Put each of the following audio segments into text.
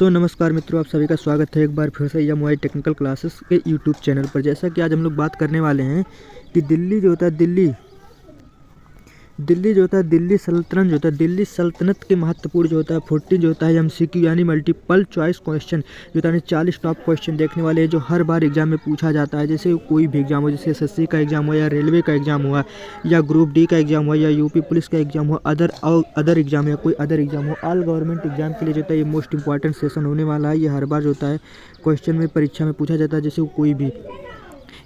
नमस्कार मित्रों, आप सभी का स्वागत है एक बार फिर से एम वाई टेक्निकल क्लासेस के यूट्यूब चैनल पर। जैसा कि आज हम लोग बात करने वाले हैं कि दिल्ली सल्तनत के महत्वपूर्ण जो होता है 14 जो होता है एमसीक्यू यानी मल्टीपल चॉइस क्वेश्चन जो होता है 40 टॉप क्वेश्चन देखने वाले हैं जो हर बार एग्जाम में पूछा जाता है। जैसे कोई भी एग्जाम हो, जैसे एसएससी का एग्जाम हुआ या रेलवे का एग्जाम हुआ या ग्रुप डी का एग्जाम हुआ या यूपी पुलिस का एग्जाम हुआ, अदर एग्जाम या कोई अदर एग्जाम हो, ऑल गवर्नमेंट एग्जाम के लिए जो होता है ये मोस्ट इंपॉर्टेंट सेशन होने वाला है। ये हर बार जो होता है क्वेश्चन में परीक्षा में पूछा जाता है। जैसे कोई भी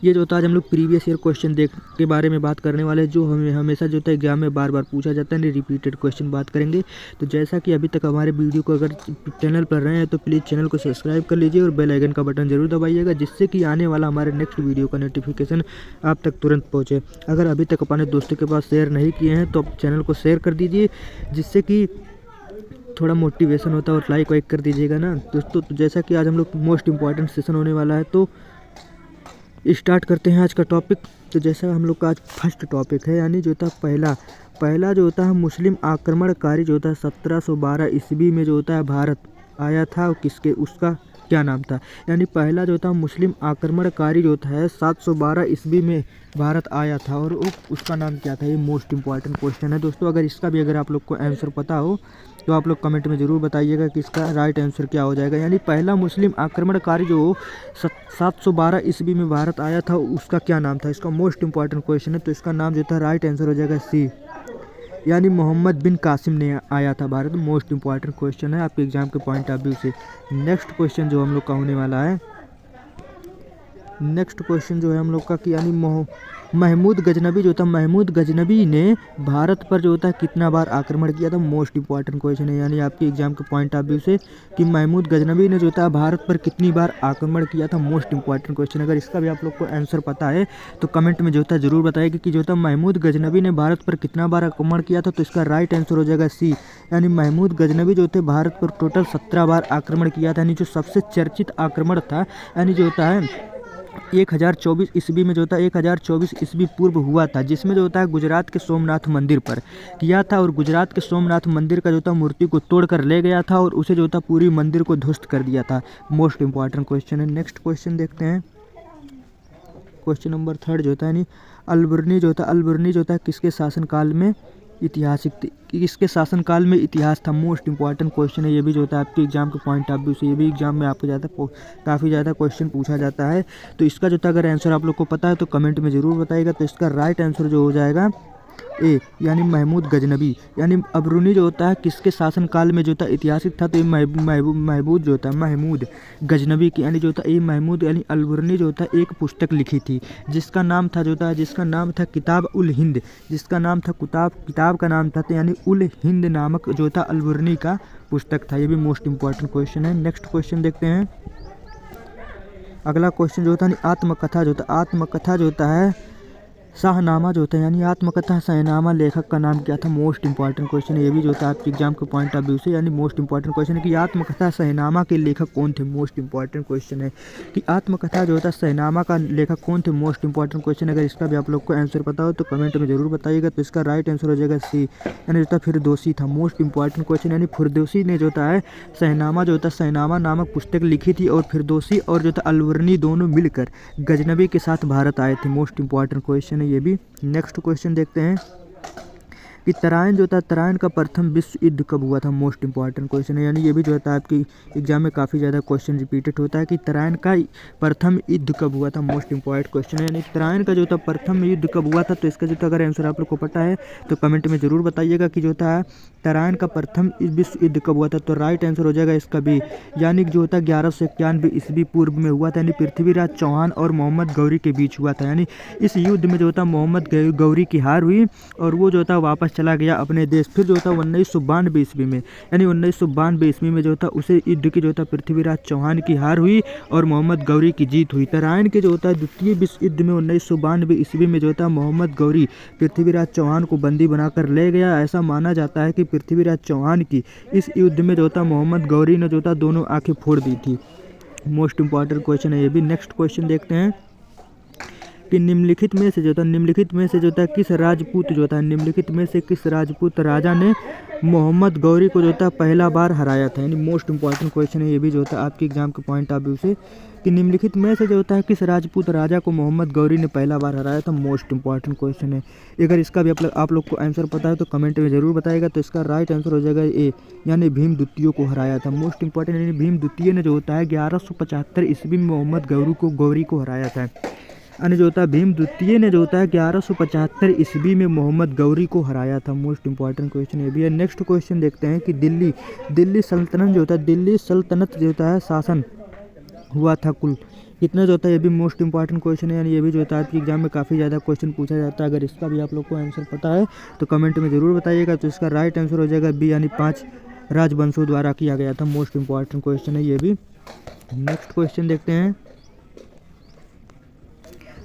ये जो होता है आज हम लोग प्रीवियस ईयर क्वेश्चन के बारे में बात करने वाले हैं जो हमें हमेशा जो होता है एग्जाम में बार बार पूछा जाता है, रिपीटेड क्वेश्चन बात करेंगे। तो जैसा कि अभी तक हमारे वीडियो को अगर चैनल पर रहे हैं तो प्लीज़ चैनल को सब्सक्राइब कर लीजिए और बेल आइकन का बटन जरूर दबाइएगा, जिससे कि आने वाला हमारे नेक्स्ट वीडियो का नोटिफिकेशन आप तक तुरंत पहुँचे। अगर अभी तक अपने दोस्तों के पास शेयर नहीं किए हैं तो आप चैनल को शेयर कर दीजिए, जिससे कि थोड़ा मोटिवेशन होता है, और लाइक वाइक कर दीजिएगा ना दोस्तों। तो जैसा कि आज हम लोग मोस्ट इंपॉर्टेंट सेशन होने वाला है तो स्टार्ट करते हैं आज का टॉपिक। तो जैसा हम लोग का आज फर्स्ट टॉपिक है, यानी जो होता है पहला जो होता है मुस्लिम आक्रमणकारी जो होता है 1712 ईस्वी में जो होता है भारत आया था, और उसका क्या नाम था। यानी पहला जो था मुस्लिम आक्रमणकारी जो होता है 712 ईस्वी में भारत आया था और उसका नाम क्या था। ये मोस्ट इंपॉर्टेंट क्वेश्चन है दोस्तों। अगर इसका भी अगर आप लोग को आंसर पता हो तो आप लोग कमेंट में ज़रूर बताइएगा कि इसका राइट आंसर क्या हो जाएगा। यानी पहला मुस्लिम आक्रमणकारी जो 712 ईस्वी में भारत आया था उसका क्या नाम था। इसका मोस्ट इंपॉर्टेंट क्वेश्चन है, तो इसका नाम जो था राइट आंसर हो जाएगा सी, यानी मोहम्मद बिन कासिम ने आया था भारत। मोस्ट इंपॉर्टेंट क्वेश्चन है आपके एग्जाम के पॉइंट ऑफ व्यू से। नेक्स्ट क्वेश्चन जो हम लोग का होने वाला है, नेक्स्ट क्वेश्चन जो है हम लोग का कि यानी महमूद गजनबी जो था, महमूद गजनबी ने भारत पर जो होता है कितना बार आक्रमण किया था। मोस्ट इंपॉर्टेंट क्वेश्चन है, यानी आपके एग्जाम के पॉइंट ऑफ व्यू से कि महमूद गजनबी ने जो था भारत पर कितनी बार आक्रमण किया था। Most important question. अगर इसका भी आप लोग को आंसर पता है तो कमेंट में जो था जरूर बताइएगा कि जो था महमूद गजनबी ने भारत पर कितना बार आक्रमण किया था। तो इसका राइट आंसर हो जाएगा सी, यानी महमूद गजनबी जो थे भारत पर टोटल 17 बार आक्रमण किया था। यानी जो सबसे चर्चित आक्रमण था, यानी जो होता है 1024 ईस्वी में जो था 1024 ईस्वी पूर्व हुआ था, जिसमें जो होता है गुजरात के सोमनाथ मंदिर पर किया था, और गुजरात के सोमनाथ मंदिर का जो था मूर्ति को तोड़कर ले गया था और उसे जो था पूरी मंदिर को ध्वस्त कर दिया था। मोस्ट इंपॉर्टेंट क्वेश्चन है। नेक्स्ट क्वेश्चन देखते हैं, क्वेश्चन नंबर 3 जो होता है यानी अलबर्नी जो होता है किसके शासनकाल में किसके शासनकाल में इतिहास था। मोस्ट इंपॉर्टेंट क्वेश्चन है, ये भी जो होता है आपके एग्जाम के पॉइंट ऑफ व्यू से, ये भी एग्जाम में आपको काफ़ी ज़्यादा क्वेश्चन पूछा जाता है। तो इसका जो था अगर आंसर आप लोग को पता है तो कमेंट में ज़रूर बताइएगा। तो इसका राइट आंसर जो हो जाएगा ए, यानी महमूद गजनबी। यानी अबरूनी जो होता है किसके शासनकाल में जो था ऐतिहासिक था, तो ये महमूद जो होता है महमूद गजनबी की, यानी जो होता है ये महमूद यानी अलबरूनी जो होता है एक पुस्तक लिखी थी जिसका नाम था किताब उल हिंद, जिसका नाम था किताब का नाम था तो यानी उल हिंद नामक जो था अलबरूनी का पुस्तक था। ये भी मोस्ट इंपॉर्टेंट क्वेश्चन है। नेक्स्ट क्वेश्चन देखते हैं। अगला क्वेश्चन जो होता है आत्मकथा जो होता है शाहनामा जो होता है, यानी आत्मकथा शाहनामा लेखक का नाम क्या था। मोस्ट इंपॉर्टेंट क्वेश्चन है, ये भी जो होता है आपके एग्जाम के पॉइंट ऑफ व्यू से, यानी मोस्ट इंपॉर्टेंट क्वेश्चन है कि आत्मकथा शाहनामा के लेखक कौन थे। मोस्ट इंपॉर्टेंट क्वेश्चन है कि आत्मकथा जो होता है शाहनामा का लेखक कौन थे। Most important question. अगर इसका भी आप लोग को आंसर पता हो तो कमेंट में जरूर बताइएगा। तो इसका राइट आंसर हो जाएगा सी, यानी जो था फिरदौसी था। मोस्ट इंपॉर्टेंट क्वेश्चन, यानी फिरदौसी ने जो होता है शाहनामा नामक पुस्तक लिखी थी, और फिरदौसी और जो था अलबरूनी दोनों मिलकर गजनबी के साथ भारत आए थे। मोस्ट इंपॉर्टेंट क्वेश्चन है ये भी। नेक्स्ट क्वेश्चन देखते हैं कि तराइन का प्रथम विश्व युद्ध कब हुआ था। मोस्ट इंपॉर्टेंट क्वेश्चन है, यानी ये भी जो होता है आपकी एग्जाम में काफ़ी ज़्यादा क्वेश्चन रिपीटेड होता है कि तराइन का प्रथम युद्ध कब हुआ था। मोस्ट इंपॉर्टेंट क्वेश्चन है, यानी तराइन का जो था प्रथम युद्ध कब हुआ था। तो इसका जो था अगर आंसर आप लोग को पता है तो कमेंट में ज़रूर बताइएगा कि जो होता है तराइन का प्रथम विश्व युद्ध कब हुआ था। तो राइट आंसर हो जाएगा इसका भी, यानी जो होता है 1191 ईस्वी पूर्व में हुआ था, यानी पृथ्वीराज चौहान और मोहम्मद गौरी के बीच हुआ था। यानी इस युद्ध में जो होता मोहम्मद गौरी की हार हुई और वो जो था वापस चला गया अपने देश। फिर जो था 1992 ईस्वी में, यानी 1992 ईस्वी में जो था उसे युद्ध की जो था पृथ्वीराज चौहान की हार हुई और मोहम्मद गौरी की जीत हुई। तराइन के जो होता है द्वितीय विश्व युद्ध में 1992 ईस्वी में जो था मोहम्मद गौरी पृथ्वीराज चौहान को बंदी बनाकर ले गया। ऐसा माना जाता है कि पृथ्वीराज चौहान की इस युद्ध में जो था मोहम्मद गौरी ने जो था दोनों आंखें फोड़ दी थी। मोस्ट इंपॉर्टेंट क्वेश्चन है ये भी। नेक्स्ट क्वेश्चन देखते हैं कि निम्नलिखित में से जो था किस राजपूत जो था निम्नलिखित में से किस राजपूत राजा ने मोहम्मद गौरी को जो था पहला बार हराया था। यानी मोस्ट इंपॉर्टेंट क्वेश्चन है ये भी जो था आपके एग्जाम के पॉइंट ऑफ व्यू से, कि निम्नलिखित में से जो होता है किस राजपूत राजा को मोहम्मद गौरी ने पहला बार हराया था। मोस्ट इंपॉर्टेंट क्वेश्चन है। अगर इसका भी आप लोग को आंसर पता है तो कमेंट में जरूर बताइएगा। तो इसका राइट आंसर हो जाएगा ए, यानी भीम द्वितीय को हराया था। मोस्ट इंपॉर्टेंट, यानी भीम द्वितीय ने जो होता है 1175 ईस्वी में मोहम्मद गौरी को हराया था। यानी जो होता है भीम द्वितीय ने जो होता है 1175 ईस्वी में मोहम्मद गौरी को हराया था। मोस्ट इंपॉर्टेंट क्वेश्चन ये भी है। नेक्स्ट क्वेश्चन देखते हैं कि दिल्ली सल्तनत जो होता है दिल्ली सल्तनत जो होता है शासन हुआ था कुल कितना जो होता है, ये भी मोस्ट इंपॉर्टेंट क्वेश्चन है। यानी ये भी जो होता है आपके एग्जाम में काफ़ी ज़्यादा क्वेश्चन पूछा जाता है। अगर इसका भी आप लोग को आंसर पता है तो कमेंट में ज़रूर बताइएगा। तो इसका राइट आंसर हो जाएगा बी, यानी 5 राजवंशों द्वारा किया गया था। मोस्ट इंपॉर्टेंट क्वेश्चन है ये भी। नेक्स्ट क्वेश्चन देखते हैं।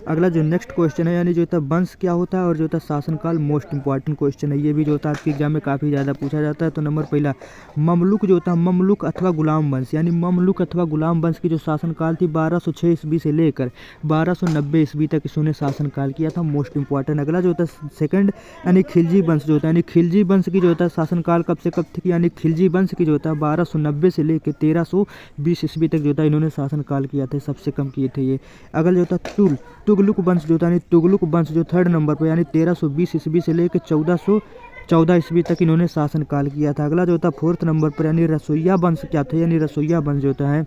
अगला जो नेक्स्ट क्वेश्चन है, यानी जो होता है वंश क्या होता है और जो होता है शासनकाल। मोस्ट इंपॉर्टेंट क्वेश्चन है ये भी जो होता है आपके एग्जाम में काफ़ी ज़्यादा पूछा जाता है। तो नंबर पहला ममलुक जो होता है ममलुक अथवा गुलाम वंश, यानी ममलुक अथवा गुलाम वंश की जो शासनकाल थी 1206 ईस्वी से लेकर 1290 ईस्वी तक इसने शासनकाल किया था। Most important. अगला जो होता है सेकंड, यानी खिलजी वंश जो होता है, यानी खिलजी वंश की जो होता है शासनकाल कब से कब थी, यानी खिलजी वंश की जो होता है 1290 से लेकर 1320 ईस्वी तक जो होता है इन्होंने शासनकाल किया था। सबसे कम किए थे ये। अगला जो होता है तुगलुक वंश जो था, तुगलुक वंश जो थर्ड नंबर पर, यानी 1320 ईस्वी से लेकर 1414 ईस्वी तक इन्होंने शासनकाल किया था। अगला जो था फोर्थ नंबर पर, यानी रसोइया वंश क्या था, यानी रसोइया वंश जो है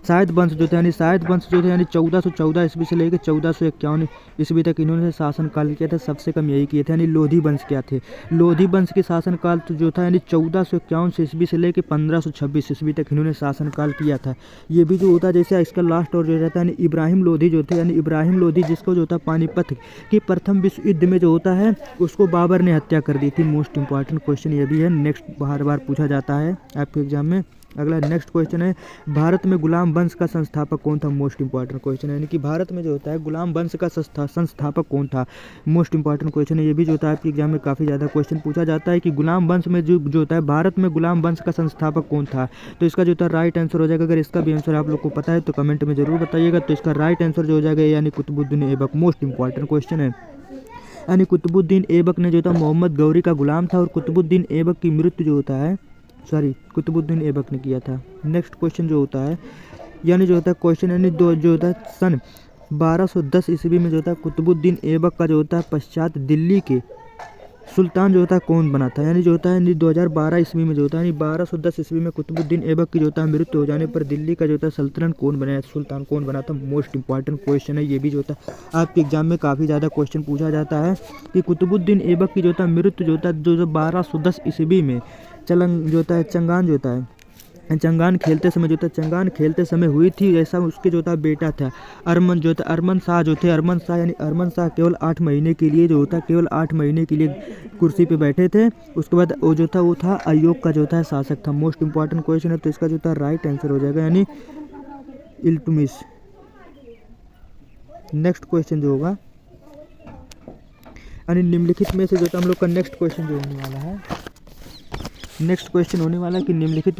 शायद वंश जो था, यानी शायद वंश जो था, यानी 1414 ईस्वी से लेकर 1451 ईस्वी तक इन्होंने शासनकाल किया था। सबसे कम यही किए थे। यानी लोधी वंश क्या थे, लोधी वंश के शासनकाल जो था यानी 1451 ईस्वी से लेकर 1526 ईस्वी तक इन्होंने शासनकाल किया था। ये भी जो होता है जैसे इसका लास्ट और जो रहता है, यानी इब्राहिम लोधी जो थे, यानी इब्राहिम लोधी जिसको जो होता है पानीपत के प्रथम विश्व युद्ध में जो होता है उसको बाबर ने हत्या कर दी थी। मोस्ट इंपॉर्टेंट क्वेश्चन ये भी है। नेक्स्ट बार बार पूछा जाता है आपके एग्जाम में। अगला नेक्स्ट क्वेश्चन है, भारत में गुलाम वंश का संस्थापक कौन था। मोस्ट इंपॉर्टेंट क्वेश्चन है। यानी कि भारत में जो होता है गुलाम वंश का संस्थापक कौन था। मोस्ट इंपॉर्टेंट क्वेश्चन है ये भी जो होता है आपके एग्जाम में काफ़ी ज़्यादा क्वेश्चन पूछा जाता है कि गुलाम वंश में जो होता है भारत में गुलाम वंश का संस्थापक कौन था। तो इसका जो होता है राइट आंसर हो जाएगा। अगर इसका भी आंसर आप लोग को पता है तो कमेंट में जरूर बताइएगा। तो इसका राइट आंसर जो हो जाएगा यानी Qutbuddin Aibak. Most important question है। यानी कुतुबुद्दीन ऐबक ने जो था मोहम्मद गौरी का गुलाम था और कुतुबुद्दीन ऐबक की मृत्यु जो होता है कुतुबुद्दीन ऐबक ने किया था। नेक्स्ट क्वेश्चन जो होता है, यानी जो होता है क्वेश्चन यानी जो होता है सन 1210 ईस्वी में जो होता है कुतुबुद्दीन ऐबक का जो होता है पश्चात दिल्ली के सुल्तान जो होता है कौन बना था। यानी जो होता है 2012 ईस्वी में जो होता है 1210 ईस्वी में कुतुबुद्दीन ऐबक की जो होता है मृत्यु हो जाने पर दिल्ली का जो होता है सल्तनत कौन बनाया, सुल्तान कौन बना था। मोस्ट इंपॉर्टेंट क्वेश्चन है ये भी जो होता है आपके एग्जाम में काफ़ी ज़्यादा क्वेश्चन पूछा जाता है कि कुतुबुद्दीन ऐबक की जो होता है मृत्यु जो होता है 1210 ईस्वी में चंगान जो होता है चंगान खेलते समय जो था चंगान खेलते समय हुई थी। ऐसा उसके जो था बेटा था अरमन जो था अरमन शाह जो थे अरमन शाह, यानी अरमन शाह केवल 8 महीने के लिए जो होता केवल 8 महीने के लिए कुर्सी पे बैठे थे। उसके बाद वो जो था वो था अयोग का जो था शासक था। मोस्ट इंपॉर्टेंट क्वेश्चन है। तो इसका जो था राइट आंसर हो जाएगा यानी इल्तुतमिश। नेक्स्ट क्वेश्चन जो होगा, यानी निम्नलिखित में से जो था हम लोग का नेक्स्ट क्वेश्चन जो होने वाला है, नेक्स्ट क्वेश्चन होने वाला है कि निम्नलिखित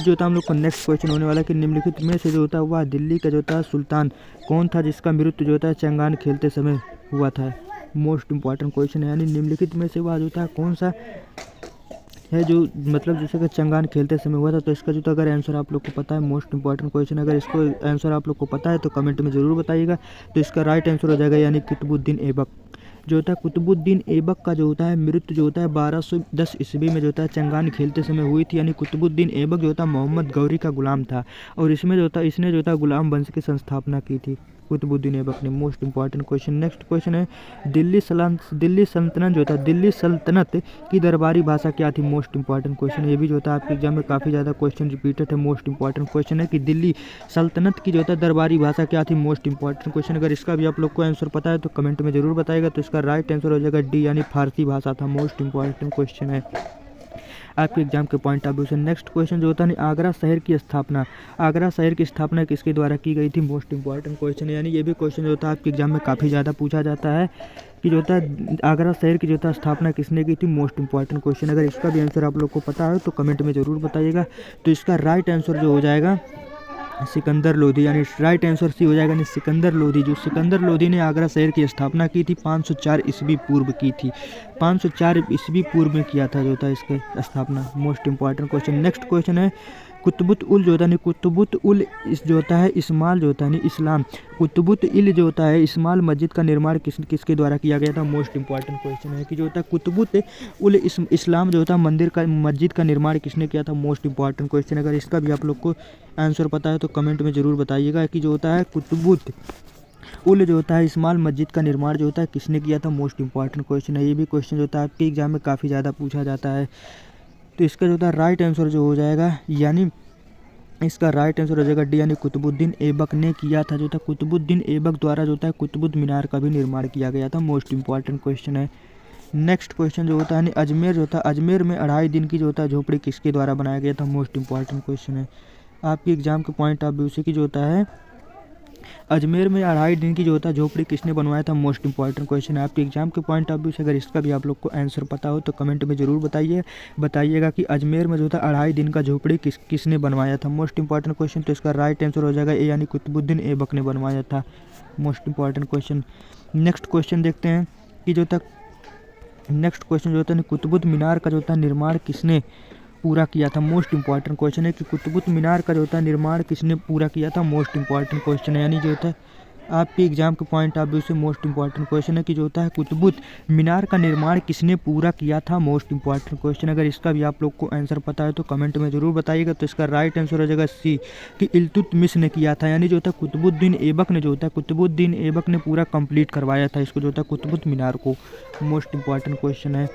जो था हम लोग का नेक्स्ट क्वेश्चन होने वाला है कि निम्नलिखित में से जो होता है वह दिल्ली का जो था सुल्तान कौन था जिसका मृत्यु जो होता है चंगान खेलते समय हुआ था। मोस्ट इंपॉर्टेंट क्वेश्चन है। यानी निम्नलिखित में से वह जो था कौन सा है जो मतलब जैसे कि चंगान खेलते समय हुआ था। तो इसका जो था अगर आंसर आप लोग को पता है, मोस्ट इंपॉर्टेंट क्वेश्चन, अगर इसको आंसर आप लोग को पता है तो कमेंट में ज़रूर बताइएगा। तो इसका राइट आंसर हो जाएगा यानी कुतुबुद्दीन ऐबक। जो होता है कुतुबुद्दीन ऐबक का जो होता है मृत्यु जो होता है 1210 ईस्वी में जो होता है चंगान खेलते समय हुई थी। यानी कुतुबुद्दीन ऐबक जो होता है मोहम्मद गौरी का गुलाम था और इसमें जो होता है इसने जो होता है गुलाम वंश की संस्थापना की थी कुतुबुद्दीन ऐबक ने। Most important question. Next question है दिल्ली सल्तनत जो था दिल्ली सल्तनत की दरबारी भाषा क्या थी। मोस्ट इंपॉर्टेंट क्वेश्चन है। ये भी जो होता है आपके एग्जाम में काफ़ी ज़्यादा क्वेश्चन रिपीटेड है। मोस्ट इंपॉर्टेंट क्वेश्चन है कि दिल्ली सल्तनत की जो होता है दरबारी भाषा क्या थी। Most important question. अगर इसका भी आप लोग को आंसर पता है तो कमेंट में जरूर बताएगा। तो इसका राइट आंसर हो जाएगा डी, यानी फारसी भाषा था। मोस्ट इंपॉर्टेंट क्वेश्चन है आपके एग्जाम के पॉइंट ऑफ व्यू से। नेक्स्ट क्वेश्चन जो होता है आगरा शहर की स्थापना किसके द्वारा की गई थी। मोस्ट इंपॉर्टेंट क्वेश्चन है। यानी ये भी क्वेश्चन जो होता है आपके एग्जाम में काफ़ी ज़्यादा पूछा जाता है कि जो होता है आगरा शहर की जो होता है स्थापना किसने की थी। Most important question. अगर इसका भी आंसर आप लोग को पता है तो कमेंट में ज़रूर बताइएगा। तो इसका राइट आंसर जो हो जाएगा सिकंदर लोधी, यानी राइट आंसर सी हो जाएगा, यानी सिकंदर लोधी। जो सिकंदर लोधी ने आगरा शहर की स्थापना की थी 504 ईस्वी पूर्व की थी, 504 ईस्वी पूर्व में किया था जो था इसकी स्थापना। Most important question. Next question है कुतुबुत उल जो होता है, कुतुबुत उल इस जो होता है इस्माल जो होता है इस्लाम, कुतुबुत इल जो होता है इस्माल मस्जिद का निर्माण किसके द्वारा किया गया था। मोस्ट इंपॉर्टेंट क्वेश्चन है कि जो होता है कुतुबुत उल इस्लाम जो होता है मस्जिद का निर्माण किसने किया था। Most important question. अगर इसका भी आप लोग को आंसर पता है तो कमेंट में ज़रूर बताइएगा कि जो होता है कुतुबुत उल जो होता है इस्माल मस्जिद का निर्माण जो होता है किसने किया था। मोस्ट इंपॉर्टेंट क्वेश्चन है। ये भी क्वेश्चन जो होता है आपके एग्जाम में काफ़ी ज़्यादा पूछा जाता है। तो इसका जो होता है राइट आंसर जो हो जाएगा, यानी इसका राइट आंसर हो जाएगा डी, यानी कुतुबुद्दीन ऐबक ने किया था जो था। कुतुबुद्दीन ऐबक द्वारा जो होता है कुतुब मीनार का भी निर्माण किया गया था। मोस्ट इंपॉर्टेंट क्वेश्चन है। नेक्स्ट क्वेश्चन जो होता है अजमेर जो होता है, अजमेर में 2.5 दिन की जो होता है झोपड़ी किसके द्वारा बनाया गया था। मोस्ट इंपॉर्टेंट क्वेश्चन है। आपके एग्जाम के पॉइंट ऑफ व्यू से कि जो होता है अजमेर में 2.5 दिन की जो होता है झोपड़ी किसने बनवाया था। मोस्ट इंपॉर्टेंट क्वेश्चन है आपके एग्जाम के पॉइंट ऑफ व्यू से। अगर इसका भी आप लोग को आंसर पता हो तो कमेंट में ज़रूर बताइएगा कि अजमेर में जो था 2.5 दिन का झोपड़ी किसने बनवाया था। Most important question. तो इसका राइट आंसर हो जाएगा ए, यानी कुतुबुद्दीन ऐबक ने बनवाया था। Most important question. Next question देखते हैं कि जो तक नेक्स्ट क्वेश्चन जो होता है कुतुब मीनार का जो होता है निर्माण किसने पूरा किया था। मोस्ट इंपॉर्टेंट क्वेश्चन है कि कुतुब मीनार का जो होता है निर्माण किसने पूरा किया था। मोस्ट इंपॉर्टेंट क्वेश्चन है, यानी जो होता है आपके एग्जाम के पॉइंट ऑफ व्यू से मोस्ट इंपॉर्टेंट क्वेश्चन है कि जो होता है कुतुब मीनार का निर्माण किसने पूरा किया था। Most important question. अगर इसका भी आप लोग को आंसर पता है तो कमेंट में ज़रूर बताइएगा। तो इसका राइट आंसर हो जाएगा सी, कि इल्तुतमिश ने किया था, यानी जो होता है कुतुबुद्दीन ऐबक ने जो होता है कुतुबुद्दीन ऐबक ने पूरा कंप्लीट करवाया था इसको जो होता है कुतुब मीनार को। मोस्ट इंपॉर्टेंट क्वेश्चन है।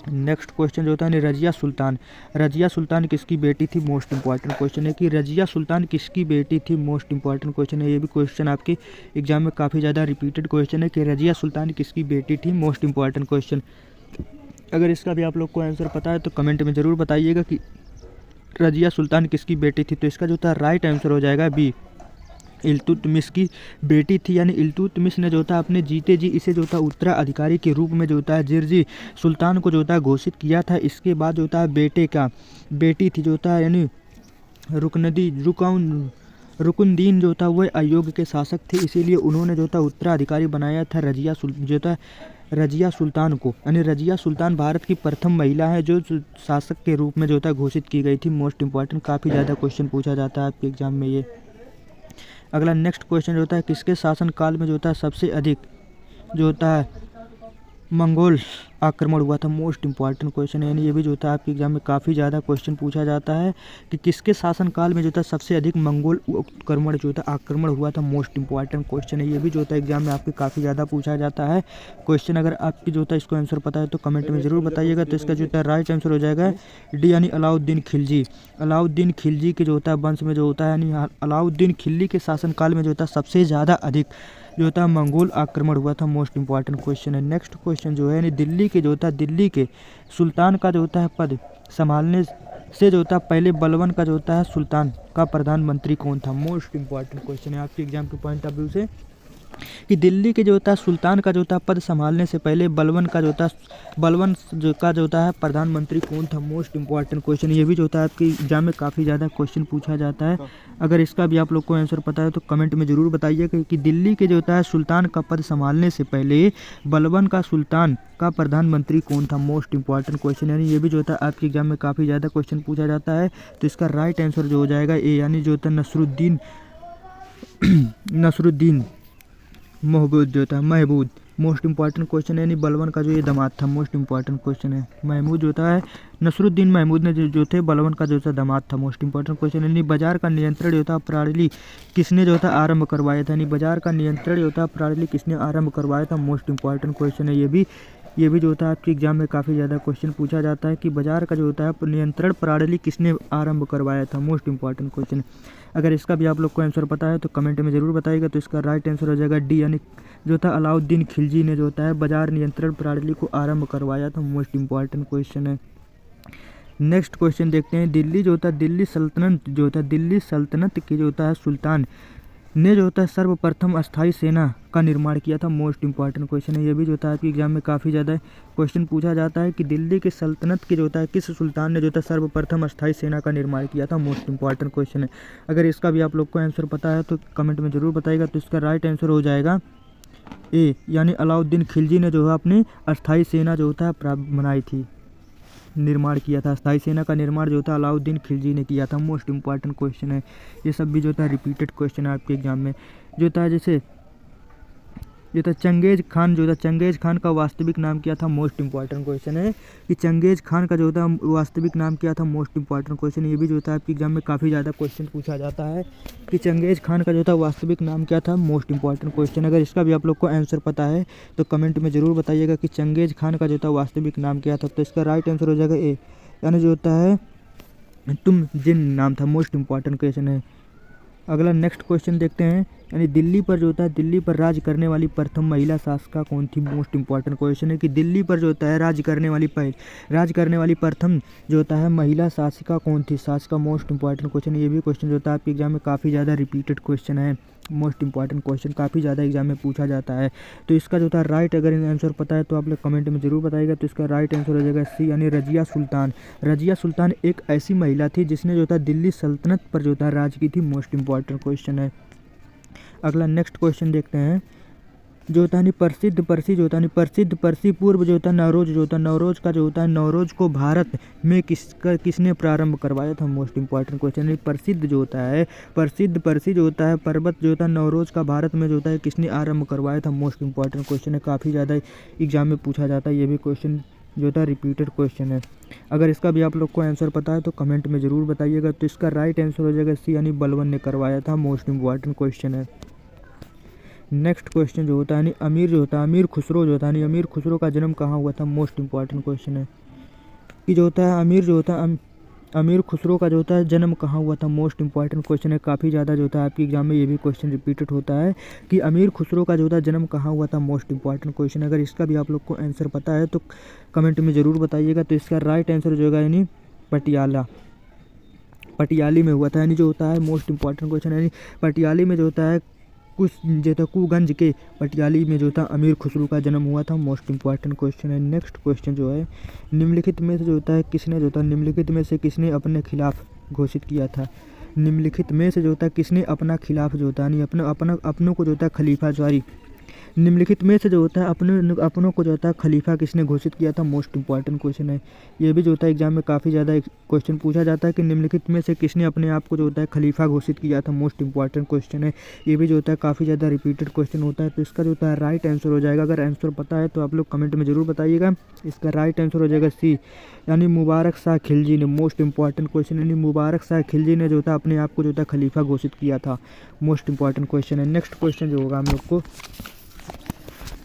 नेक्स्ट क्वेश्चन जो होता है रजिया सुल्तान, रजिया सुल्तान किसकी बेटी थी। मोस्ट इंपॉर्टेंट क्वेश्चन है कि रजिया सुल्तान किसकी बेटी थी। मोस्ट इंपॉर्टेंट क्वेश्चन है। ये भी क्वेश्चन आपके एग्जाम में काफ़ी ज़्यादा रिपीटेड क्वेश्चन है कि रजिया सुल्तान किसकी बेटी थी। Most important question. अगर इसका भी आप लोग को आंसर पता है तो कमेंट में ज़रूर बताइएगा कि रजिया सुल्तान किसकी बेटी थी। तो इसका जो था राइट आंसर हो जाएगा बी, इल्तुतमिश की बेटी थी, यानी इल्तुतमिश ने जो था अपने जीते जी इसे जो था उत्तराधिकारी के रूप में जो था जिरजी सुल्तान को जो था घोषित किया था। इसके बाद जो था बेटी थी जो था, यानी रुकनुद्दीन जो था वह अयोग के शासक थे, इसीलिए उन्होंने जो था उत्तराधिकारी बनाया था रजिया सुल्तान को। यानी रजिया सुल्तान भारत की प्रथम महिला है जो शासक के रूप में जो था घोषित की गई थी। मोस्ट इंपॉर्टेंट, काफ़ी ज़्यादा क्वेश्चन पूछा जाता है आपके एग्जाम में ये। अगला नेक्स्ट क्वेश्चन जो होता है किसके शासनकाल में जो होता है सबसे अधिक जो होता है मंगोल आक्रमण हुआ था। मोस्ट इंपॉर्टेंट क्वेश्चन है, यानी ये भी जो होता है आपके एग्जाम में काफ़ी ज़्यादा क्वेश्चन पूछा जाता है कि किसके शासनकाल में जो था सबसे अधिक मंगोल आक्रमण हुआ था। मोस्ट इंपॉर्टेंट क्वेश्चन है। ये भी जो होता है एग्जाम में आपके काफ़ी ज़्यादा पूछा जाता है क्वेश्चन। अगर आपकी जो होता है इसको आंसर पता है तो कमेंट में ज़रूर बताइएगा। तो इसका जो होता है राइट आंसर हो जाएगा डी, यानी अलाउद्दीन खिलजी। अलाउद्दीन खिलजी के जो होता है वंश में जो होता है, यानी अलाउद्दीन खिलजी के शासनकाल में जो होता है सबसे ज़्यादा अधिक जो होता है मंगोल आक्रमण हुआ था। मोस्ट इंपॉर्टेंट क्वेश्चन है। नेक्स्ट क्वेश्चन जो है यानी दिल्ली के सुल्तान का जो होता है पद संभालने से जो होता है पहले बलबन का जो होता है सुल्तान का प्रधानमंत्री कौन था। मोस्ट इंपॉर्टेंट क्वेश्चन है आपके एग्जाम के पॉइंट ऑफ व्यू से कि दिल्ली के जो होता है सुल्तान का जो होता है पद संभालने से पहले बलबन का जो होता है प्रधानमंत्री कौन था। Most important question. ये भी जो होता है आपके एग्जाम में काफ़ी ज़्यादा क्वेश्चन पूछा जाता है। अगर इसका भी आप लोग को आंसर पता है तो कमेंट में ज़रूर बताइए कि दिल्ली के जो होता है सुल्तान का पद संभालने से पहले बलबन का सुल्तान का प्रधानमंत्री कौन था। मोस्ट इंपॉर्टेंट क्वेश्चन, यानी ये भी जो होता है आपके एग्जाम में काफ़ी ज़्यादा क्वेश्चन पूछा जाता है। तो इसका राइट आंसर जो हो जाएगा ए, यानी जो होता है Nasiruddin Mahmud. Most important question है, यानी बलबन का जो ये दामाद था। मोस्ट इंपॉर्टेंट क्वेश्चन है। महमूद जो होता है नसरुद्दीन महमूद ने जो थे बलबन का जो था दामाद था। मोस्ट इंपॉर्टेंट क्वेश्चन है। यानी बाजार का नियंत्रण जो था प्रणाली किसने जो था आरंभ करवाया था। यानी बाजार का नियंत्रण जो था प्रणाली किसने आरंभ करवाया था। मोस्ट इंपॉर्टेंट क्वेश्चन है। ये भी जो होता है आपके एग्जाम में काफ़ी ज़्यादा क्वेश्चन पूछा जाता है कि बाजार का जो होता है नियंत्रण प्रणाली किसने आरंभ करवाया था। Most important question. अगर इसका भी आप लोग को आंसर पता है तो कमेंट में ज़रूर बताइएगा। तो इसका राइट आंसर हो जाएगा डी, यानी जो था अलाउद्दीन खिलजी ने जो होता है बाजार नियंत्रण प्रणाली को आरंभ करवाया था। मोस्ट इंपॉर्टेंट क्वेश्चन है। नेक्स्ट क्वेश्चन देखते हैं। दिल्ली सल्तनत के जो होता है सुल्तान ने जो होता है सर्वप्रथम अस्थाई सेना का निर्माण किया था? मोस्ट इंपॉर्टेंट क्वेश्चन है, ये भी जो होता है आपके एग्जाम में काफ़ी ज़्यादा क्वेश्चन पूछा जाता है कि दिल्ली की सल्तनत के जो होता है किस सुल्तान ने जो होता है सर्वप्रथम अस्थाई सेना का निर्माण किया था? मोस्ट इंपॉर्टेंट क्वेश्चन है। अगर इसका भी आप लोग को आंसर पता है तो कमेंट में ज़रूर बताइएगा। तो इसका राइट आंसर हो जाएगा ए, यानी अलाउद्दीन खिलजी ने जो है अपनी अस्थाई सेना जो होता है बनाई थी, निर्माण किया था। अस्थाई सेना का निर्माण जो था अलाउद्दीन खिलजी ने किया था। मोस्ट इंपॉर्टेंट क्वेश्चन है, ये सब भी जो था रिपीटेड क्वेश्चन है आपके एग्जाम में जो था। जैसे जो था चंगेज खान जो था, चंगेज खान का वास्तविक नाम क्या था? मोस्ट इंपॉर्टेंट क्वेश्चन है कि चंगेज खान का जो था वास्तविक नाम क्या था? मोस्ट इंपॉर्टेंट क्वेश्चन, ये भी जो था आपके एग्जाम में काफ़ी ज़्यादा क्वेश्चन पूछा जाता है कि चंगेज खान का जो था वास्तविक नाम क्या था? Most important question. अगर इसका भी आप लोग को आंसर पता है तो कमेंट में ज़रूर बताइएगा कि चंगेज खान का जो था वास्तविक नाम क्या था। तो इसका राइट आंसर हो जाएगा ए, यानी जो होता है तुम जिन नाम था। मोस्ट इंपॉर्टेंट क्वेश्चन है। अगला नेक्स्ट क्वेश्चन देखते हैं, यानी दिल्ली पर जो होता है दिल्ली पर राज करने वाली प्रथम महिला शासिका कौन थी? मोस्ट इंपॉर्टेंट क्वेश्चन है कि दिल्ली पर जो होता है राज करने वाली प्रथम जो होता है महिला शासिका कौन थी? शासिका मोस्ट इंपॉर्टेंट क्वेश्चन है, ये भी क्वेश्चन जो होता है आपके एग्जाम में काफ़ी ज़्यादा रिपीटेड क्वेश्चन है। मोस्ट इंपॉर्टेंट क्वेश्चन काफ़ी ज़्यादा एग्जाम में पूछा जाता है। तो इसका जो था राइट अगर आंसर पता है तो आप लोग कमेंट में ज़रूर बताइएगा। तो इसका राइट आंसर हो जाएगा सी, यानी रजिया सुल्तान। रजिया सुल्तान एक ऐसी महिला थी जिसने जो था दिल्ली सल्तनत पर जो था राज की थी। मोस्ट इंपॉर्टेंट क्वेश्चन है। अगला नेक्स्ट क्वेश्चन देखते हैं, जो होता है प्रसिद्ध परसी पूर्व जो होता है नवरोज जो होता है, नवरोज का जो होता है नवरोज को भारत में किसने प्रारंभ करवाया था? मोस्ट इंपॉर्टेंट क्वेश्चन है। प्रसिद्ध जो होता है प्रसिद्ध परसी जो होता है पर्वत जो होता है नवरोज का भारत में जो होता है किसने आरंभ करवाया था? मोस्ट इंपॉर्टेंट क्वेश्चन है, काफ़ी ज़्यादा एग्जाम में पूछा जाता है। ये भी क्वेश्चन जो होता है रिपीटेड क्वेश्चन है। अगर इसका भी आप लोग को आंसर पता है तो कमेंट में ज़रूर बताइएगा। तो इसका राइट आंसर हो जाएगा सी, यानी बलबन ने करवाया था। मोस्ट इंपॉर्टेंट क्वेश्चन है। नेक्स्ट क्वेश्चन जो होता है अमीर खुसरो जो होता है अमीर खुसरो का जन्म कहाँ हुआ था? मोस्ट इंपॉर्टेंट क्वेश्चन है कि जो होता है अमीर खुसरो का जो होता है जन्म कहाँ हुआ था? मोस्ट इंपॉर्टेंट क्वेश्चन है, काफ़ी ज़्यादा जो होता है आपके एग्जाम में ये भी क्वेश्चन रिपीटेड होता है कि अमीर खुसरो का जो होता है जन्म कहाँ हुआ था? Most important question. अगर इसका भी आप लोग को आंसर पता है तो कमेंट में ज़रूर बताइएगा। तो इसका राइट आंसर जो होगा यानी पटियाली में हुआ था, यानी जो होता है मोस्ट इंपॉर्टेंट क्वेश्चन है, यानी पटियाली में जो होता है कुगंज के पटियाली में जो था अमीर खुसरो का जन्म हुआ था। मोस्ट इंपॉर्टेंट क्वेश्चन है। नेक्स्ट क्वेश्चन जो है निम्नलिखित में से जो होता है निम्नलिखित में से किसने अपने खिलाफ घोषित किया था? निम्नलिखित में से जो होता है किसने अपना खिलाफ जो होता है अपनों को जो होता है खलीफा निम्नलिखित में से जो होता है अपनों को जो होता है खलीफा किसने घोषित किया था? मोस्ट इंपॉर्टेंट क्वेश्चन है, ये भी जो होता है एग्जाम में काफ़ी ज़्यादा क्वेश्चन पूछा जाता है कि निम्नलिखित में से किसने अपने आप को जो होता है खलीफा घोषित किया था? मोस्ट इंपॉर्टेंट क्वेश्चन है, ये भी जो होता है काफ़ी ज़्यादा रिपीटेड क्वेश्चन होता है। तो इसका जो होता है राइट आंसर हो जाएगा, अगर आंसर पता है तो आप लोग कमेंट में ज़रूर बताइएगा। इसका राइट आंसर हो जाएगा सी, यानी मुबारक शाह खिलजी ने। मोस्ट इंपॉर्टेंट क्वेश्चन, यानी मुबारक शाह खिलजी ने जो था अपने आप को जो था खलीफा घोषित किया था। मोस्ट इंपॉर्टेंट क्वेश्चन है। नेक्स्ट क्वेश्चन जो होगा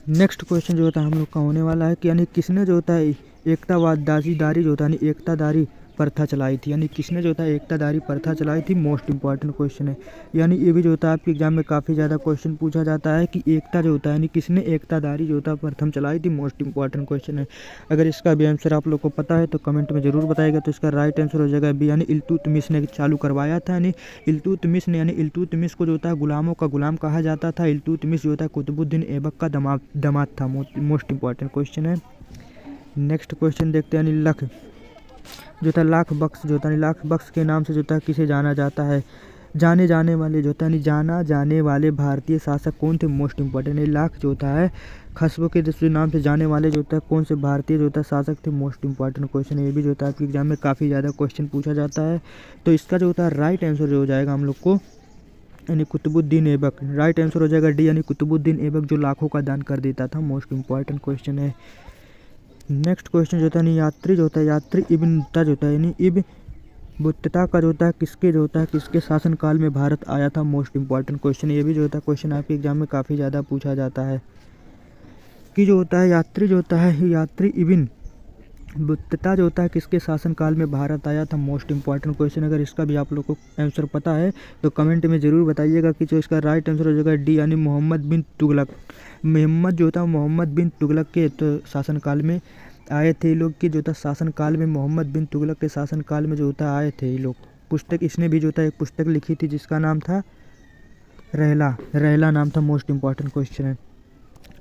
नेक्स्ट क्वेश्चन जो होता है हम लोग का होने वाला है कि यानी किसने जो होता है एकतावादी जो होता है एकतादारी प्रथा चलाई थी? यानी किसने जो होता है एकतादारी प्रथा चलाई थी? मोस्ट इंपॉर्टेंट क्वेश्चन है, यानी ये भी जो होता है आपके एग्जाम में काफ़ी ज़्यादा क्वेश्चन पूछा जाता है कि एकता जो होता है यानी किसने एकतादारी जो होता है प्रथम चलाई थी? मोस्ट इंपॉर्टेंट क्वेश्चन है। अगर इसका भी आंसर आप लोग को पता है तो कमेंट में ज़रूर बताइएगा। तो इसका राइट आंसर हो जाएगा बी, यानी इल्तुतमिश ने चालू करवाया था। यानी इल्तुतमिश को जो होता है गुलामों का गुलाम कहा जाता था। इल्तुतमिश जो होता है कुतुबुद्दीन ऐबक का दामाद था। मोस्ट इंपॉर्टेंट क्वेश्चन है। नेक्स्ट क्वेश्चन देखते हैं, यानी जो था लाख बख्श के नाम से जो था किसे जाना जाता है? जाने जाने वाले भारतीय शासक कौन थे? मोस्ट इंपॉर्टेंट है। लाख जो होता है खसबों के नाम से जाने वाले जो होता है कौन से भारतीय जो होता है शासक थे? मोस्ट इंपॉर्टेंट क्वेश्चन है, ये भी जो होता है आपके एग्जाम में काफ़ी ज़्यादा क्वेश्चन पूछा जाता है। तो इसका जो होता है राइट आंसर जो हो जाएगा हम लोग को यानी कुतुबुद्दीन ऐबक। राइट आंसर हो जाएगा डी, यानी कुतुबुद्दीन ऐबक जो लाखों का दान कर देता था। मोस्ट इंपॉर्टेंट क्वेश्चन है। नेक्स्ट क्वेश्चन जो होता है यात्री इब्न बत्ता जो होता है यानी इब्न बत्ता का जो होता है किसके शासनकाल में भारत आया था? मोस्ट इंपॉर्टेंट क्वेश्चन है, ये भी जो होता है क्वेश्चन आपके एग्जाम में काफ़ी ज़्यादा पूछा जाता है कि जो होता है यात्री इब्न बत्ता जो होता है किसके शासनकाल में भारत आया था? Most important question. अगर इसका भी आप लोग को आंसर पता है तो कमेंट में ज़रूर बताइएगा कि जो इसका राइट आंसर हो जाएगा डी, यानी मोहम्मद बिन तुगलक के तो शासनकाल में आए थे ये लोग कि जो होता शासनकाल में मोहम्मद बिन तुगलक के शासनकाल में जो होता आए थे ये लोग। पुस्तक इसने भी जो होता एक पुस्तक लिखी थी जिसका नाम था रहला नाम था, मोस्ट इंपॉर्टेंट क्वेश्चन है।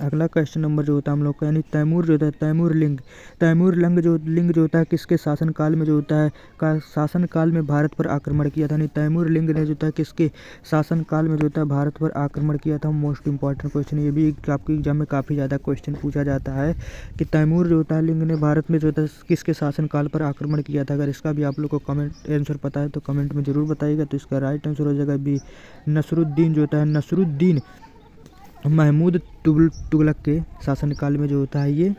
अगला क्वेश्चन नंबर जो होता है हम लोग का, यानी तैमूर जो होता है, तैमूर लिंग जो होता है किसके शासनकाल में जो होता है शासनकाल में भारत पर आक्रमण किया था। यानी तैमूर लिंग ने जो होता है किसके शासनकाल में जो होता है भारत पर आक्रमण किया था। मोस्ट इंपॉर्टेंट क्वेश्चन, ये भी आपके एग्जाम में काफ़ी ज़्यादा क्वेश्चन पूछा जाता है कि तैमूर जो होता है लिंग ने भारत में जो होता है किसके शासनकाल पर आक्रमण किया था। अगर इसका भी आप लोग को कमेंट आंसर पता है तो कमेंट में ज़रूर बताइएगा। तो इसका राइट आंसर हो जाएगा बी, नसरुद्दीन जो होता है, नसरुद्दीन महमूद तुगलक के शासनकाल में जो होता है ये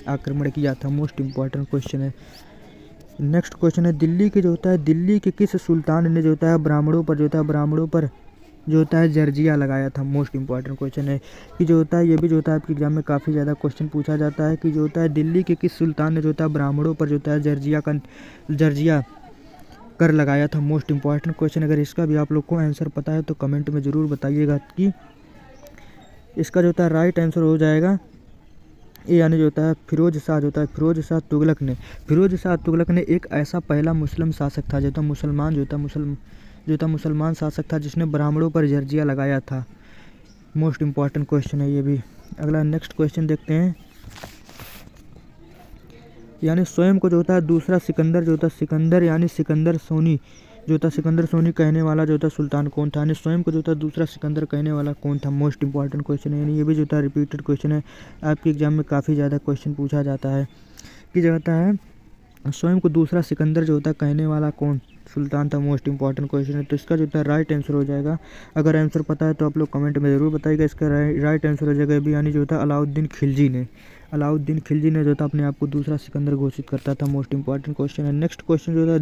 आक्रमण किया था। मोस्ट इंपॉर्टेंट क्वेश्चन है। नेक्स्ट क्वेश्चन है, दिल्ली के जो होता है, दिल्ली के किस सुल्तान ने जो होता है ब्राह्मणों पर जो होता है जर्जिया लगाया था। मोस्ट इंपॉर्टेंट क्वेश्चन है कि जो होता है ये भी जो होता है आपके एग्जाम में काफ़ी ज़्यादा क्वेश्चन पूछा जाता है कि जो होता है दिल्ली के किस सुल्तान ने जो होता है ब्राह्मणों पर जो होता है जर्जिया कर लगाया था। मोस्ट इंपॉर्टेंट क्वेश्चन, अगर इसका भी आप लोग को आंसर पता है तो कमेंट में ज़रूर बताइएगा कि इसका जो होता है राइट आंसर हो जाएगा ये, यानी जो होता है फिरोज शाह जो होता है, फिरोज शाह तुगलक ने एक ऐसा पहला मुस्लिम शासक था जो था मुसलमान शासक था जिसने ब्राह्मणों पर जर्जिया लगाया था। मोस्ट इंपॉर्टेंट क्वेश्चन है ये भी। अगला नेक्स्ट क्वेश्चन देखते हैं, यानी स्वयं को जो होता है दूसरा सिकंदर जो होता है सिकंदर यानी सिकंदर सोनी कहने वाला जो होता है सुल्तान कौन था। यानी स्वयं को जो होता है दूसरा सिकंदर कहने वाला कौन था। मोस्ट इंपॉर्टेंट क्वेश्चन है, यानी ये भी जो होता है रिपीटेड क्वेश्चन है, आपके एग्जाम में काफ़ी ज़्यादा क्वेश्चन पूछा जाता है कि जो होता है स्वयं को दूसरा सिकंदर जो होता है कहने वाला कौन सुल्तान था। मोस्ट इंपॉर्टेंट क्वेश्चन है। तो इसका जो होता है राइट आंसर हो जाएगा, अगर आंसर पता है तो आप लोग कमेंट में ज़रूर बताइएगा। इसका राइट आंसर हो जाएगा भी, यानी जो होता है अलाउद्दीन खिलजी ने जो होता अपने आप को दूसरा सिकंदर घोषित करता था। मोस्ट इंपॉर्टेंट क्वेश्चन है। नेक्स्ट क्वेश्चन जो होता है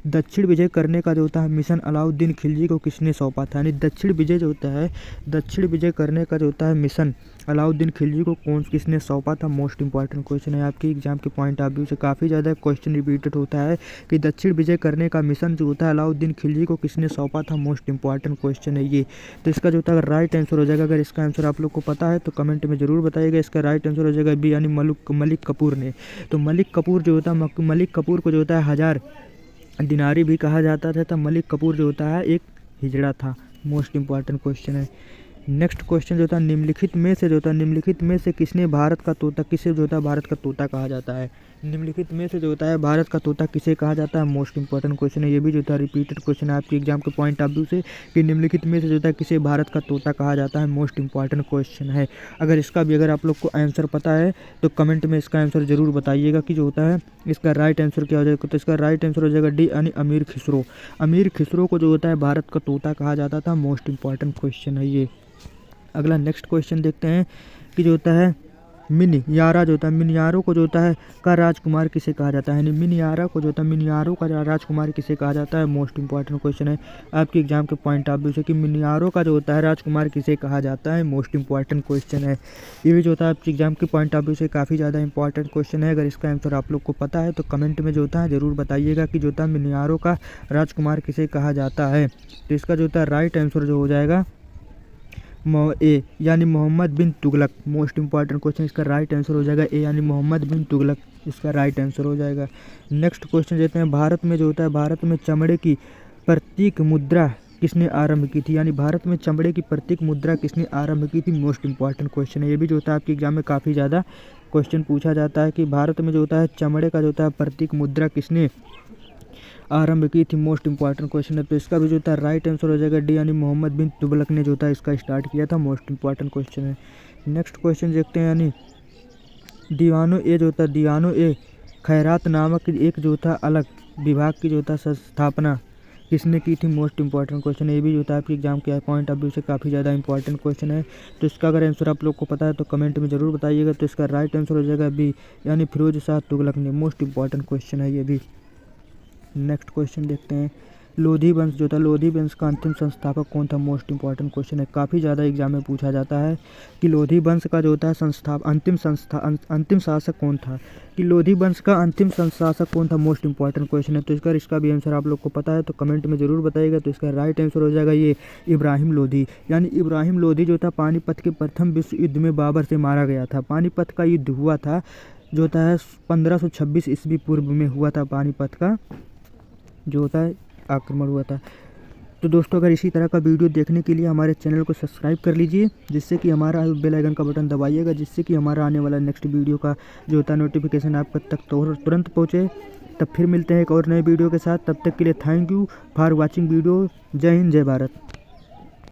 दक्षिण विजय करने का जो होता है मिशन अलाउद्दीन खिलजी को किसने सौंपा था। यानी दक्षिण विजय करने का जो होता है मिशन अलाउद्दीन खिलजी को किसने सौंपा था। मोस्ट इंपॉर्टेंट क्वेश्चन है, आपके एग्जाम के पॉइंट ऑफ व्यू से काफ़ी ज़्यादा क्वेश्चन रिपीटेड होता है कि दक्षिण विजय करने का मिशन जो होता है अलाउद्दीन खिलजी को किसने सौंपा था। मोस्ट इंपॉर्टेंट क्वेश्चन है ये। तो इसका जो होता है राइट आंसर हो जाएगा, अगर इसका आंसर आप लोग को पता है तो कमेंट में ज़रूर बताइएगा। इसका राइट आंसर हो जाएगा बी, यानी मलिक कपूर ने। तो मलिक कपूर को जो होता है 1000 दिनारी भी कहा जाता था। तो मलिक कपूर जो होता है एक हिजड़ा था। मोस्ट इंपॉर्टेंट क्वेश्चन है। नेक्स्ट क्वेश्चन जो होता है निम्नलिखित में से किसे भारत का तोता कहा जाता है। निम्नलिखित में से जो होता है भारत का तोता किसे कहा जाता है। मोस्ट इंपॉर्टेंट क्वेश्चन है, ये भी जो होता है रिपीटेड क्वेश्चन है आपके एग्जाम के पॉइंट ऑफ व्यू से कि निम्नलिखित में से जो होता है किसे भारत का तोता कहा जाता है। मोस्ट इंपॉर्टेंट क्वेश्चन है, अगर इसका भी अगर आप लोग को आंसर पता है तो कमेंट में इसका आंसर जरूर बताइएगा कि जो होता है इसका राइट आंसर क्या हो जाएगा। तो इसका राइट आंसर हो जाएगा डी, यानी अमीर खिसरो को जो होता है भारत का तोता कहा जाता था। मोस्ट इंपॉर्टेंट क्वेश्चन है ये। अगला नेक्स्ट क्वेश्चन देखते हैं कि जो होता है मिनियारो को जो होता है का राजकुमार किसे कहा जाता है। मिनियारो का राजकुमार किसे कहा जाता है। मोस्ट इंपॉर्टेंट क्वेश्चन है आपके एग्जाम के पॉइंट ऑफ व्यू से कि मिनियारो का जो होता है राजकुमार किसे कहा जाता है। मोस्ट इंपॉर्टेंट क्वेश्चन है, ये भी जो होता है आपके एग्जाम के पॉइंट ऑफ व्यू से काफ़ी ज़्यादा इंपॉर्टेंट क्वेश्चन है। अगर इसका आंसर आप लोग को पता है तो कमेंट में जो होता है ज़रूर बताइएगा कि जो होता है मिनियारो का राजकुमार किसे कहा जाता है। तो इसका जो होता है राइट आंसर जो हो जाएगा ए, यानी मोहम्मद बिन तुगलक। मोस्ट इंपॉर्टेंट क्वेश्चन, इसका राइट आंसर हो जाएगा ए, यानी मोहम्मद बिन तुगलक इसका राइट आंसर हो जाएगा। नेक्स्ट क्वेश्चन देते हैं, भारत में चमड़े की प्रतीक मुद्रा किसने आरंभ की थी। यानी भारत में चमड़े की प्रतीक मुद्रा किसने आरंभ की थी। मोस्ट इंपॉर्टेंट क्वेश्चन है, ये भी जो होता है आपके एग्जाम में काफ़ी ज़्यादा क्वेश्चन पूछा जाता है कि भारत में जो होता है चमड़े का जो होता है प्रतीक मुद्रा किसने आरंभ की थी। मोस्ट इंपॉर्टेंट क्वेश्चन है। तो इसका भी जो होता है राइट आंसर हो जाएगा डी, यानी मोहम्मद बिन तुगलक ने जो होता है इसका स्टार्ट किया था। मोस्ट इंपॉर्टेंट क्वेश्चन है। नेक्स्ट क्वेश्चन देखते हैं, यानी दीवानो ए खैरात नामक एक जो था अलग विभाग की जो होता है स्थापना किसने की थी। मोस्ट इंपॉर्टेंट क्वेश्चन है, ये भी जो होता है आपके एग्जाम के पॉइंट ऑफ व्यू से काफ़ी ज़्यादा इंपॉर्टेंट क्वेश्चन है। तो इसका अगर आंसर आप लोग को पता है तो कमेंट में ज़रूर बताइएगा। तो इसका राइट आंसर हो जाएगा बी, यानी फिरोज शाह तुगलक ने। मोस्ट इंपॉर्टेंट क्वेश्चन है ये भी। नेक्स्ट क्वेश्चन देखते हैं, लोधी वंश का अंतिम संस्थापक कौन था। मोस्ट इंपॉर्टेंट क्वेश्चन है, काफ़ी ज़्यादा एग्जाम में पूछा जाता है कि लोधी वंश का जो होता है अंतिम शासक कौन था, कि लोधी वंश का अंतिम शासक कौन था। मोस्ट इंपॉर्टेंट क्वेश्चन है। तो इसका भी आंसर आप लोग को पता है तो कमेंट में ज़रूर बताइएगा। तो इसका राइट आंसर हो जाएगा ये इब्राहिम लोधी, यानी इब्राहिम लोधी जो था पानीपत के प्रथम विश्व युद्ध में बाबर से मारा गया था। पानीपत का युद्ध हुआ था जो होता है 1526 ईस्वी पूर्व में हुआ था। पानीपत का जो होता है आक्रमण हुआ था। तो तो दोस्तों अगर इसी तरह का वीडियो देखने के लिए हमारे चैनल को सब्सक्राइब कर लीजिए, जिससे कि हमारा बेल आइकन का बटन दबाइएगा, जिससे कि हमारा आने वाला नेक्स्ट वीडियो का जो होता है नोटिफिकेशन आप तक तुरंत पहुँचे। तब फिर मिलते हैं एक और नए वीडियो के साथ। तब तक के लिए thank you for watching video. जय हिंद, जय भारत।